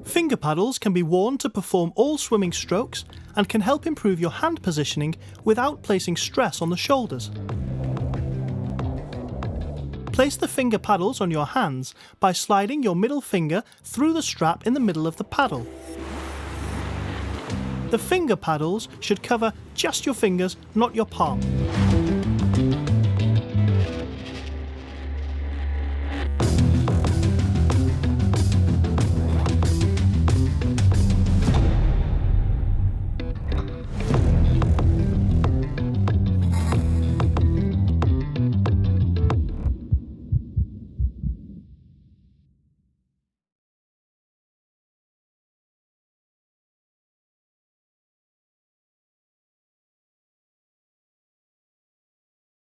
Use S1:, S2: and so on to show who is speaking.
S1: Finger paddles can be worn to perform all swimming strokes and can help improve your hand positioning without placing stress on the shoulders. Place the finger paddles on your hands by sliding your middle finger through the strap in the middle of the paddle. The finger paddles should cover just your fingers, not your palm.